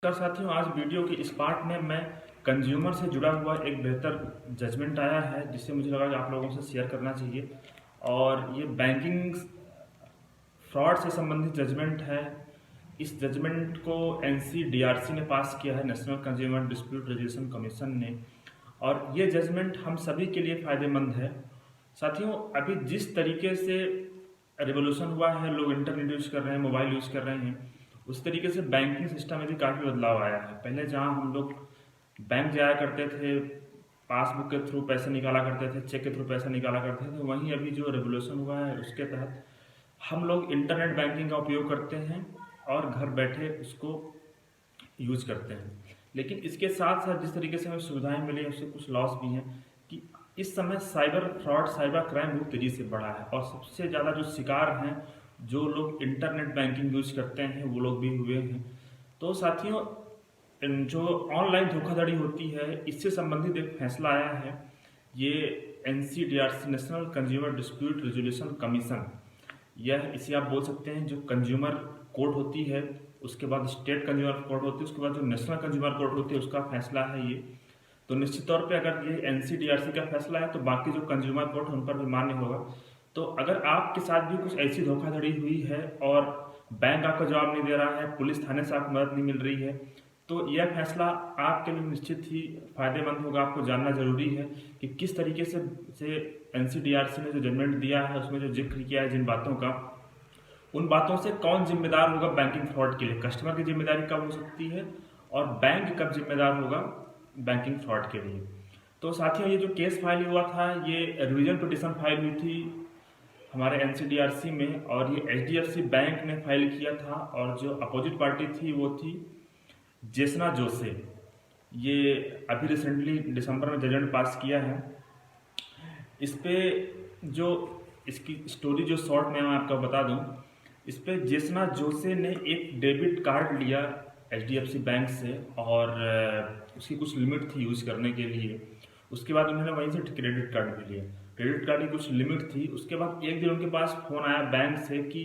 नमस्कार साथियों, आज वीडियो के इस पार्ट में मैं कंज्यूमर से जुड़ा हुआ एक बेहतर जजमेंट आया है जिससे मुझे लगा कि आप लोगों से शेयर करना चाहिए। और ये बैंकिंग फ्रॉड से संबंधित जजमेंट है। इस जजमेंट को एनसीडीआरसी ने पास किया है, national consumer dispute resolution commission ने। और ये जजमेंट हम सभी के लिए फ़ायदेमंद है। साथियों, अभी जिस तरीके से रिवोल्यूशन हुआ है, लोग इंटरनेट यूज़ कर रहे हैं, मोबाइल यूज़ कर रहे हैं, उस तरीके से बैंकिंग सिस्टम में भी काफ़ी बदलाव आया है। पहले जहाँ हम लोग बैंक जाया करते थे, पासबुक के थ्रू पैसे निकाला करते थे, चेक के थ्रू पैसा निकाला करते थे, वहीं अभी जो रिवोल्यूशन हुआ है उसके तहत हम लोग इंटरनेट बैंकिंग का उपयोग करते हैं और घर बैठे उसको यूज करते हैं। लेकिन इसके साथ साथ जिस तरीके से हमें सुविधाएं मिली हैं उससे कुछ लॉस भी हैं कि इस समय साइबर फ्रॉड, साइबर क्राइम बहुत तेज़ी से बढ़ा है और सबसे ज़्यादा जो शिकार हैं, जो लोग इंटरनेट बैंकिंग यूज करते हैं, वो लोग भी हुए हैं। तो साथियों, जो ऑनलाइन धोखाधड़ी होती है, इससे संबंधित एक फैसला आया है। ये NCDRC, national consumer dispute resolution commission, यह इसे आप बोल सकते हैं जो कंज्यूमर कोर्ट होती है, उसके बाद स्टेट कंज्यूमर कोर्ट होती है, उसके बाद जो नेशनल कंज्यूमर कोर्ट होती है, उसका फैसला है ये। तो निश्चित तौर पे अगर ये एनसीडीआरसी का फैसला है तो बाकी जो कंज्यूमर कोर्ट उन पर भी मान्य होगा। तो अगर आपके साथ भी कुछ ऐसी धोखाधड़ी हुई है और बैंक आपका जवाब नहीं दे रहा है, पुलिस थाने से आपको मदद नहीं मिल रही है, तो यह फैसला आपके लिए निश्चित ही फायदेमंद होगा। आपको जानना जरूरी है कि किस तरीके से एनसीडीआरसी ने जो जजमेंट दिया है उसमें जो जिक्र किया है जिन बातों का, उन बातों से कौन जिम्मेदार होगा बैंकिंग फ्रॉड के लिए, कस्टमर की जिम्मेदारी कब हो सकती है और बैंक कब जिम्मेदार होगा बैंकिंग फ्रॉड के लिए। तो साथियों, ये जो केस फाइल हुआ था, ये रिवीजन पिटिशन फाइल हुई थी हमारे एनसीडीआरसी में और ये एचडीएफसी बैंक ने फाइल किया था। और जो अपोजिट पार्टी थी वो थी जेसना जोसे। ये अभी रिसेंटली दिसंबर में जजमेंट पास किया है। इस पे जो इसकी स्टोरी जो शॉर्ट में मैं आपको बता दूं, इस पे जेसना जोसे ने एक डेबिट कार्ड लिया एचडीएफसी बैंक से और उसकी कुछ लिमिट थी यूज़ करने के लिए। उसके बाद उन्होंने वहीं से क्रेडिट कार्ड भी लिया। क्रेडिट कार्ड की कुछ लिमिट थी। उसके बाद एक दिन उनके पास फ़ोन आया बैंक से कि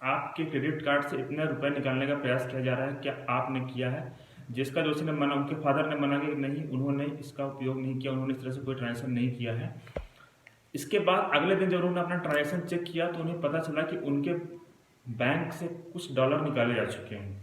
आपके क्रेडिट कार्ड से इतने रुपए निकालने का प्रयास किया जा रहा है, क्या आपने किया है? जिसका जोशी ने मना, उनके फादर ने मना कि नहीं, उन्होंने इसका उपयोग नहीं किया, उन्होंने इस तरह से कोई ट्रांजेक्शन नहीं किया है। इसके बाद अगले दिन जब उन्होंने अपना ट्रांजेक्शन चेक किया तो उन्हें पता चला कि उनके बैंक से कुछ डॉलर निकाले जा चुके हैं।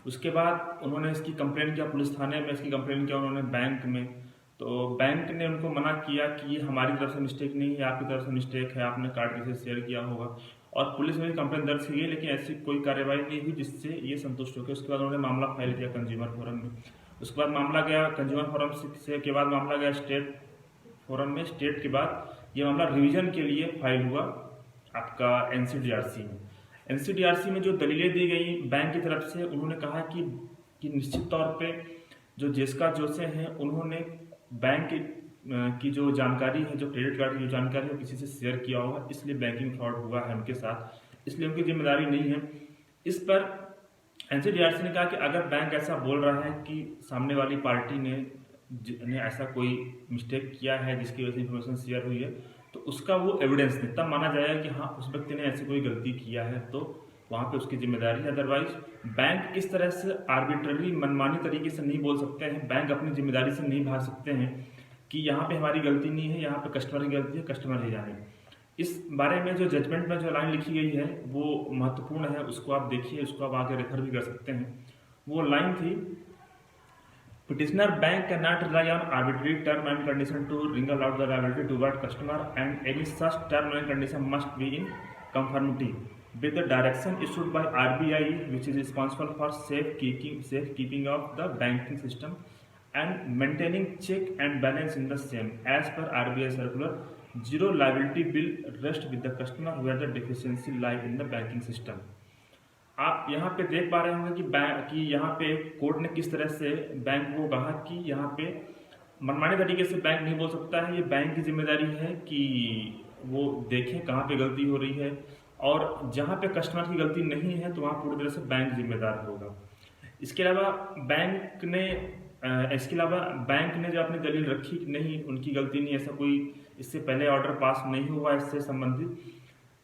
उसके बाद उन्होंने इसकी कंप्लेन किया पुलिस थाने में, इसकी कंप्लेन किया उन्होंने बैंक में। तो बैंक ने उनको मना किया कि ये हमारी तरफ से मिस्टेक नहीं है, आपकी तरफ से मिस्टेक है, आपने कार्ड किसी से शेयर किया होगा। और पुलिस में भी कंप्लेन दर्ज की गई, लेकिन ऐसी कोई कार्रवाई नहीं हुई जिससे ये संतुष्ट हो गए। उसके बाद उन्होंने मामला फाइल किया कंज्यूमर फोरम में। उसके बाद मामला गया कंज्यूमर फोरम से के बाद मामला गया स्टेट फोरम में। स्टेट के बाद ये मामला रिवीजन के लिए फाइल हुआ आपका एनसीडीआरसी में। एनसीडीआरसी में जो दलीलें दी गई बैंक की तरफ से, उन्होंने कहा कि निश्चित तौर पे जो जेस्का जोसे हैं उन्होंने बैंक की जो जानकारी है, जो क्रेडिट कार्ड की जो जानकारी है, वो किसी से शेयर किया होगा, इसलिए बैंकिंग फ्रॉड हुआ है उनके साथ, इसलिए उनकी जिम्मेदारी नहीं है। इस पर एनसीडीआरसी ने कहा कि अगर बैंक ऐसा बोल रहा है कि सामने वाली पार्टी ने ऐसा कोई मिस्टेक किया है जिसकी वजह से इन्फॉर्मेशन शेयर हुई है, तो उसका वो एविडेंस दे, तब माना जाएगा कि हाँ उस व्यक्ति ने ऐसी कोई गलती किया है, तो वहाँ पे उसकी जिम्मेदारी है। अदरवाइज बैंक इस तरह से आर्बिट्ररी, मनमानी तरीके से नहीं बोल सकते हैं, बैंक अपनी जिम्मेदारी से नहीं भाग सकते हैं कि यहाँ पे हमारी गलती नहीं है, यहाँ पे कस्टमर की गलती है, कस्टमर ही जाने। इस बारे में जो जजमेंट में जो लाइन लिखी गई है वो महत्वपूर्ण है, उसको आप देखिए, उसको आप आगे रेफर भी कर सकते हैं। वो लाइन थी, Petitioner bank cannot rely on arbitrary term and condition to wring out the liability toward customer, and any such term and condition must be in conformity with the direction issued by RBI, which is responsible for safekeeping of the banking system and maintaining check and balance in the same. As per RBI circular, zero liability will rest with the customer where the deficiency lie in the banking system. आप यहाँ पे देख पा रहे होंगे कि कि यहाँ पे कोर्ट ने किस तरह से बैंक को कहा कि यहाँ पे मनमाने तरीके से बैंक नहीं बोल सकता है। ये बैंक की जिम्मेदारी है कि वो देखें कहाँ पे गलती हो रही है, और जहाँ पे कस्टमर की गलती नहीं है तो वहाँ पूरी तरह से बैंक जिम्मेदार होगा। इसके अलावा बैंक ने जो अपनी दलील रखी कि नहीं उनकी गलती नहीं, ऐसा कोई इससे पहले ऑर्डर पास नहीं हुआ इससे संबंधित,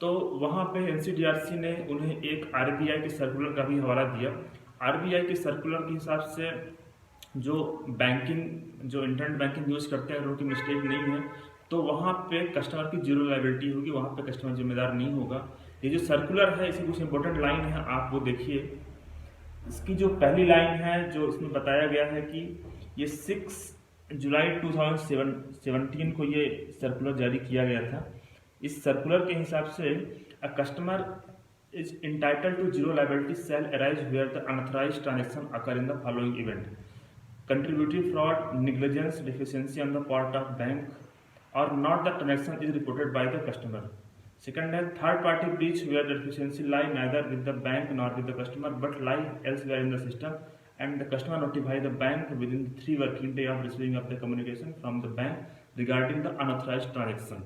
तो वहाँ पे एनसीडीआरसी ने उन्हें एक आरबीआई के सर्कुलर का भी हवाला दिया। आरबीआई के सर्कुलर के हिसाब से जो इंटरनेट बैंकिंग यूज़ करते हैं अगर उनकी मिस्टेक नहीं है तो वहाँ पे कस्टमर की जीरो लायबिलिटी होगी, वहाँ पे कस्टमर जिम्मेदार नहीं होगा। ये जो सर्कुलर है इसकी कुछ इंपॉर्टेंट लाइन है, आप वो देखिए। इसकी जो पहली लाइन है जो इसमें बताया गया है कि ये 6 जुलाई 2017 को ये सर्कुलर जारी किया गया था। इस सर्कुलर के हिसाब से a customer is entitled to zero liability shall arise where the unauthorised transaction occur in the following event: contributory fraud, negligence, deficiency on the part of bank, or not the transaction is reported by the customer. Second है third party breach where the deficiency lie neither with the bank nor with the customer but lie elsewhere in the system and the customer notify the bank within 3 working day of receiving of the communication from the bank regarding the unauthorized transaction.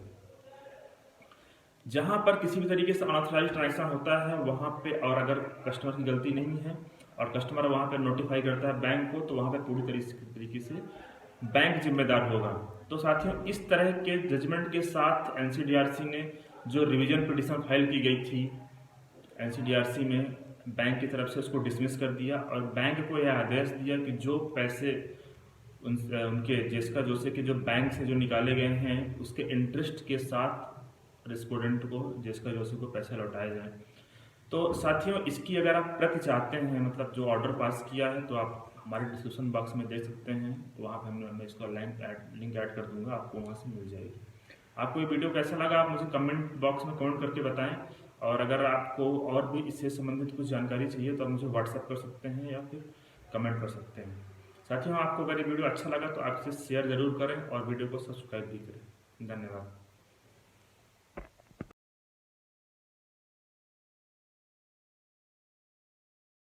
जहाँ पर किसी भी तरीके से unauthorized transaction होता है वहाँ पे, और अगर कस्टमर की गलती नहीं है और कस्टमर वहाँ पे नोटिफाई करता है बैंक को, तो वहाँ पे पूरी तरीके से बैंक जिम्मेदार होगा। तो साथियों, इस तरह के जजमेंट के साथ एनसीडीआरसी ने जो रिवीजन पिटीशन फाइल की गई थी एनसीडीआरसी में, बैंक की तरफ से उसको डिसमिस कर दिया और बैंक को यह आदेश दिया कि जो पैसे उनके जिसका जोसे के जो बैंक से जो निकाले गए हैं उसके इंटरेस्ट के साथ रेस्पोंडेंट को जिसका जोसे को पैसे लौटाए जाएं। तो साथियों, इसकी अगर आप प्रति चाहते हैं, मतलब जो ऑर्डर पास किया है, तो आप हमारे डिस्क्रिप्शन बॉक्स में देख सकते हैं, वहाँ पर मैं इसका लिंक ऐड कर दूंगा, आपको वहाँ से मिल जाएगी। आपको ये वीडियो कैसा लगा आप मुझे कमेंट बॉक्स में कमेंट करके बताएं, और अगर आपको और भी इससे संबंधित कुछ जानकारी चाहिए तो आप मुझे व्हाट्सएप कर सकते हैं या फिर कमेंट कर सकते हैं। साथियों, आपको अगर ये वीडियो अच्छा लगा तो आप इसे शेयर ज़रूर करें और वीडियो को सब्सक्राइब भी करें। धन्यवाद।